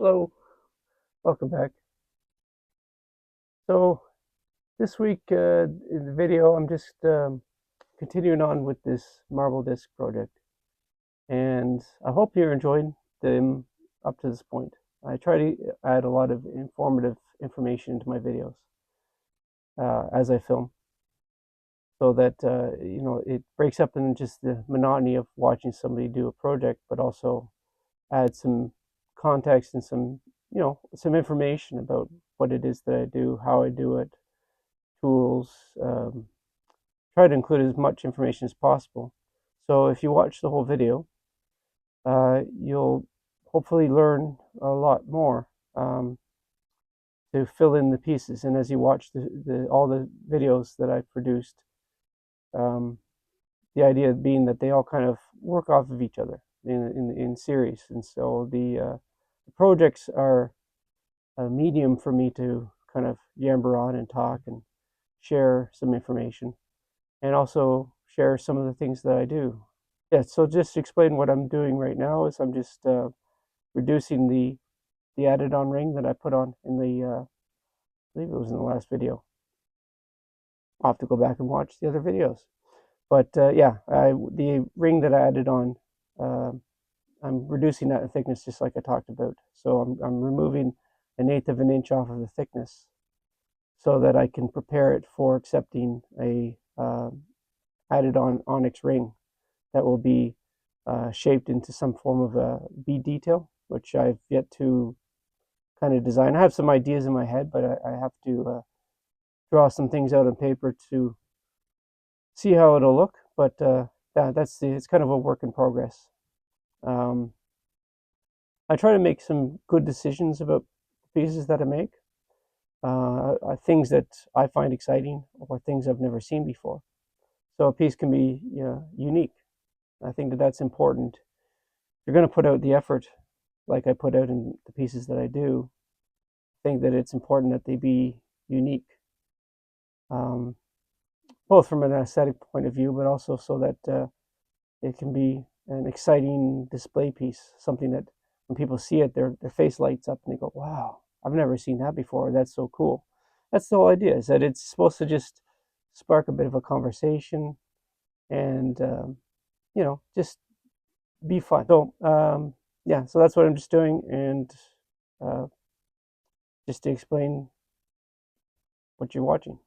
Hello, welcome back. So this week in the video, I'm just continuing on with this marble disc project, and I hope you're enjoying them up to this point. I try to add a lot of informative information into my videos as I film, so that it breaks up in just the monotony of watching somebody do a project, but also add some context and some information about what it is that I do, how I do it, tools. Try to include as much information as possible. So if you watch the whole video, you'll hopefully learn a lot more to fill in the pieces. And as you watch all the videos that I've produced, um, the idea being that they all kind of work off of each other in series. And so the projects are a medium for me to kind of yammer on and talk and share some information, and also share some of the things that I do. Yeah, so just to explain what I'm doing right now is I'm just reducing the added on ring that I put on in I believe it was in the last video. I'll have to go back and watch the other videos. But yeah, the ring that I added on, uh, I'm reducing that in thickness just like I talked about. So I'm removing 1/8 of an inch off of the thickness so that I can prepare it for accepting a added on onyx ring that will be shaped into some form of a bead detail, which I've yet to kind of design. I have some ideas in my head, but I have to draw some things out on paper to see how it'll look. But it's kind of a work in progress. Um, I try to make some good decisions about the pieces that I make, things that I find exciting or things I've never seen before. So a piece can be unique. I think that that's important. If you're going to put out the effort, like I put out in the pieces that I do, I think that it's important that they be unique, both from an aesthetic point of view, but also so that it can be an exciting display piece, something that when people see it, their face lights up and they go, wow, I've never seen that before. That's so cool. That's the whole idea, is that it's supposed to just spark a bit of a conversation and, just be fun. So, yeah, so that's what I'm just doing. And uh, just to explain what you're watching.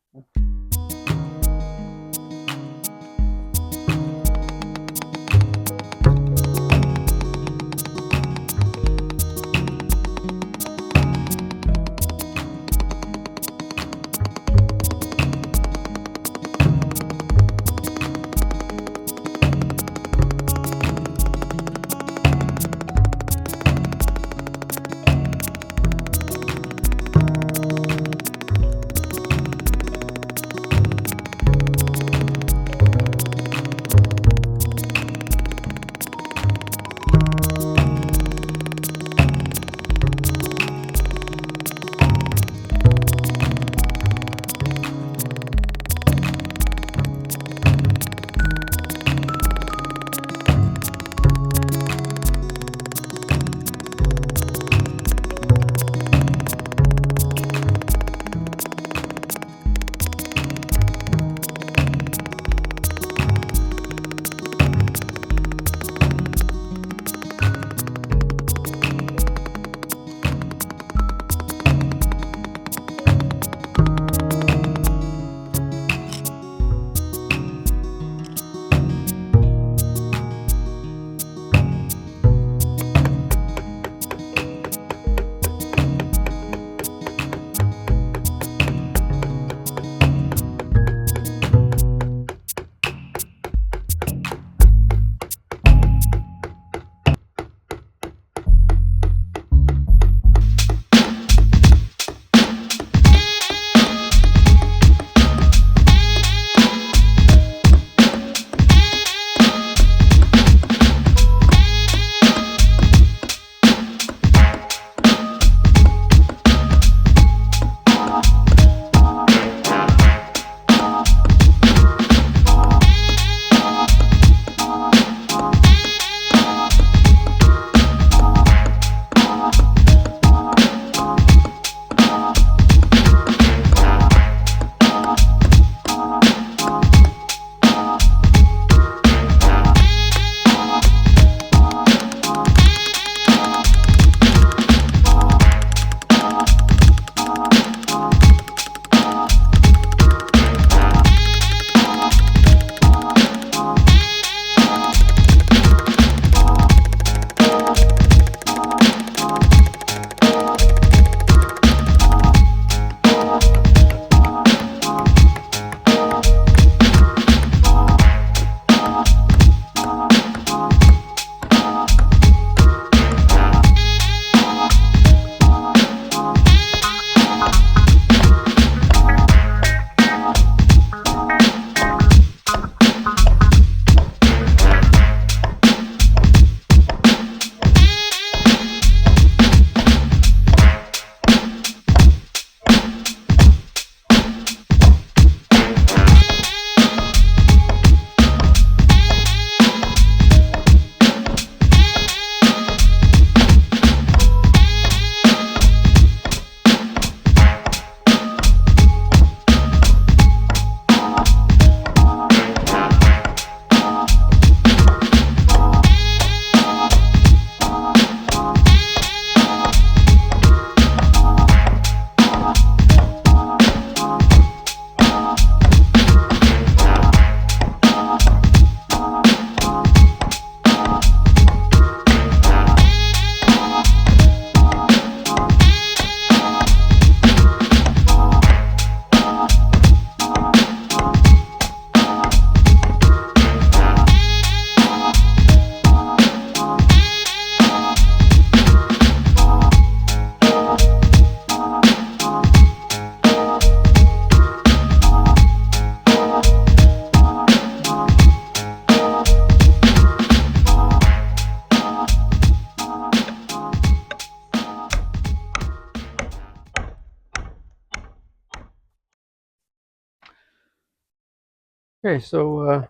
Okay, so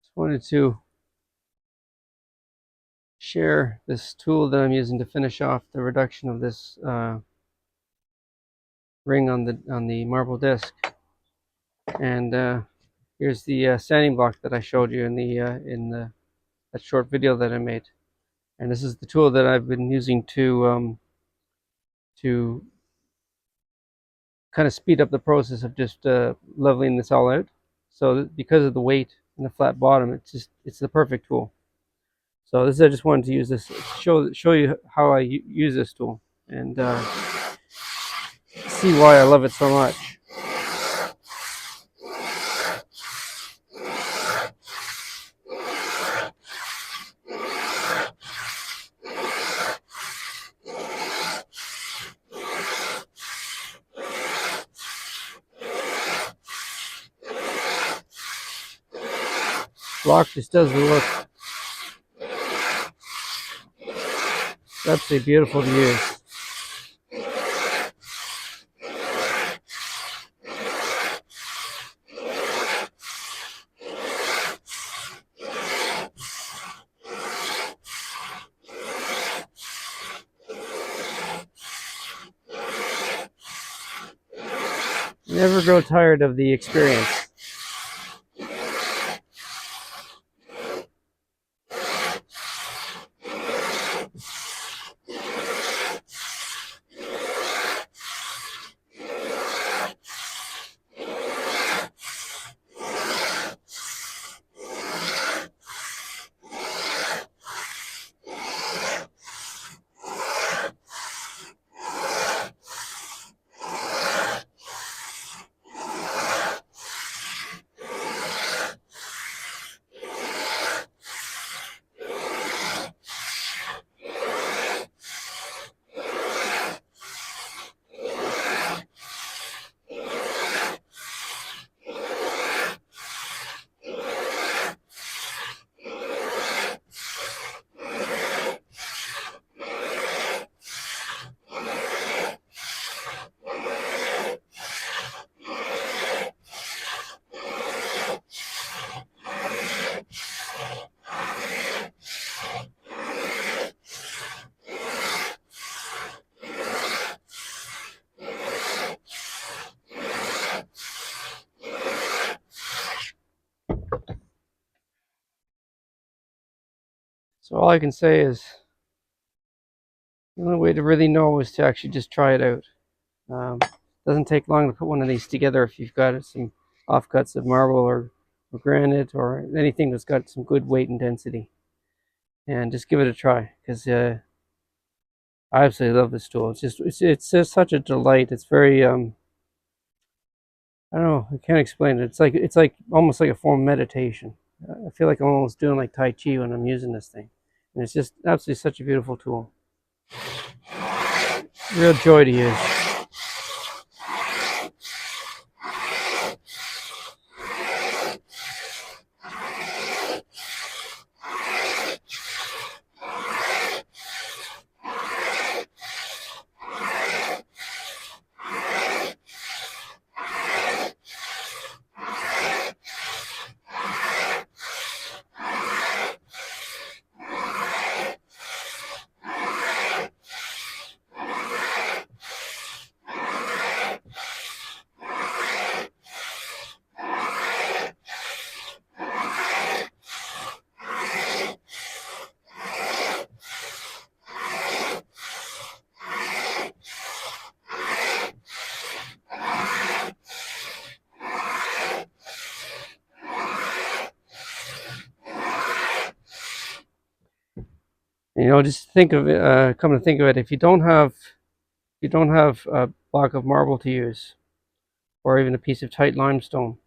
just wanted to share this tool that I'm using to finish off the reduction of this ring on the marble disc. And here's the sanding block that I showed you in the that short video that I made. And this is the tool that I've been using to kind of speed up the process of just leveling this all out. So because of the weight and the flat bottom, it's the perfect tool. So this, I just wanted to use this to show you how I use this tool and see why I love it so much. Block just does the work. It's absolutely beautiful to use. Never grow tired of the experience. So all I can say is the only way to really know is to actually just try it out. Doesn't take long to put one of these together if you've got some offcuts of marble or granite or anything that's got some good weight and density. And just give it a try, because I absolutely love this tool. It's just such a delight. It's very I don't know, I can't explain it. It's like almost like a form of meditation. I feel like I'm almost doing like Tai Chi when I'm using this thing. And it's just absolutely such a beautiful tool. Real joy to use. You know, just think of it. Come to think of it, if you don't have a block of marble to use, or even a piece of tight limestone,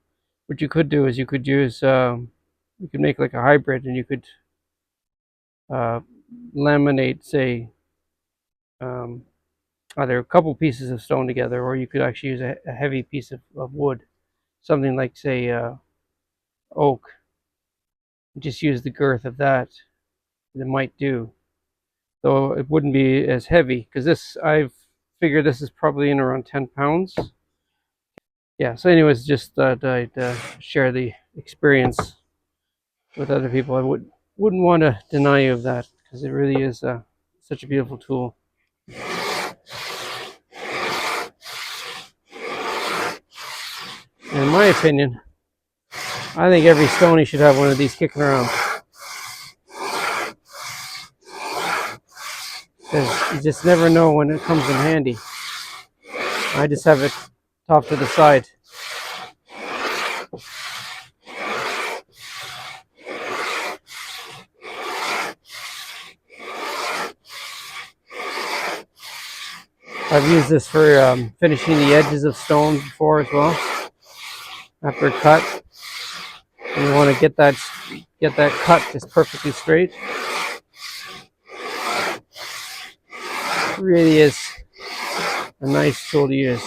what you could do is you could use you could make like a hybrid, and you could uh, laminate, say, um, either a couple pieces of stone together, or you could actually use a heavy piece of wood, something like, say, oak. Just use the girth of that. It might do, though it wouldn't be as heavy, because this, I've figured this is probably in around 10 pounds. yeah, so anyways, just thought I'd share the experience with other people. Wouldn't want to deny you of that because it really is such a beautiful tool. And in my opinion, I think every Stony should have one of these kicking around because you just never know when it comes in handy. I just have it off to the side. I've used this for finishing the edges of stone before as well. After a cut, and you want to get that cut just perfectly straight. It really is a nice tool to use.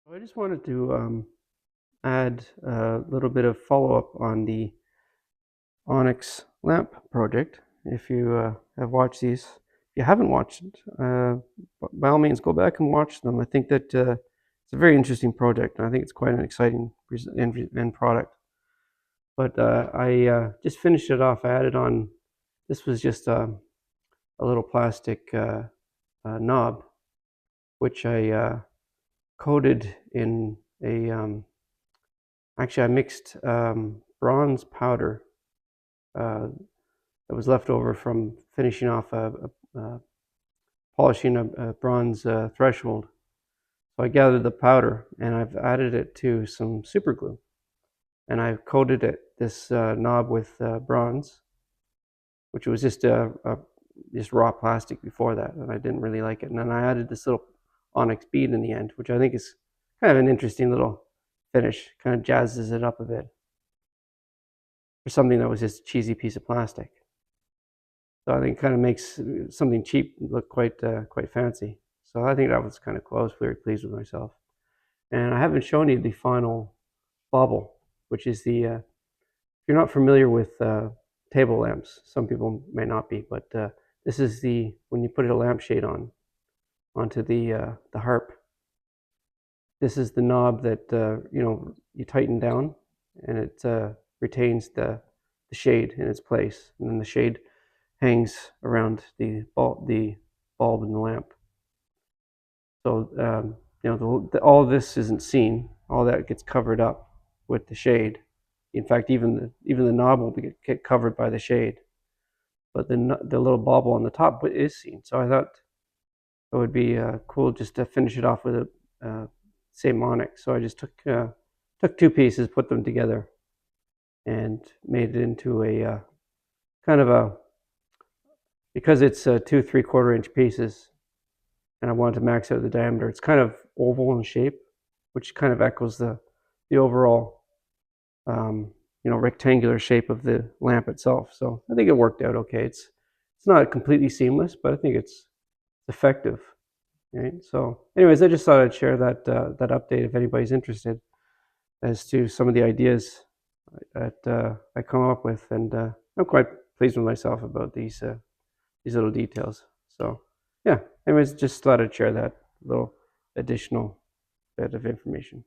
I just wanted to add a little bit of follow-up on the Onyx lamp project. If you have watched these, if you haven't watched it, by all means go back and watch them. I think that it's a very interesting project, and I think it's quite an exciting end product. But I just finished it off. I added on, this was just a little plastic knob, which I coated in a, actually I mixed bronze powder that was left over from finishing off polishing a bronze threshold. So I gathered the powder and I've added it to some super glue, and I've coated this knob with bronze, which was just just raw plastic before that, and I didn't really like it. And then I added this little onyx bead in the end, which I think is kind of an interesting little finish, kind of jazzes it up a bit for something that was just a cheesy piece of plastic. So I think it kind of makes something cheap look quite fancy. So I think that was kind of cool. I was very pleased with myself. And I haven't shown you the final bauble, which is the, if you're not familiar with table lamps, some people may not be, but this is the, when you put a lampshade onto the harp, this is the knob that you tighten down, and it retains the shade in its place, and then the shade hangs around the bulb in the lamp. So all of this isn't seen. All that gets covered up with the shade. In fact, even the knob will get covered by the shade, but the little bauble on the top is seen. So I thought it would be cool just to finish it off with a same onyx. So I just took two pieces, put them together, and made it into a kind of a, because it's 2 3/4 inch pieces, and I wanted to max out the diameter. It's kind of oval in shape, which kind of echoes the overall rectangular shape of the lamp itself. So I think it worked out okay. It's not completely seamless, but I think it's effective. Right. So, anyways, I just thought I'd share that that update if anybody's interested as to some of the ideas that I come up with, and I'm quite pleased with myself about these little details. So, yeah. Anyways, just thought I'd share that little additional bit of information.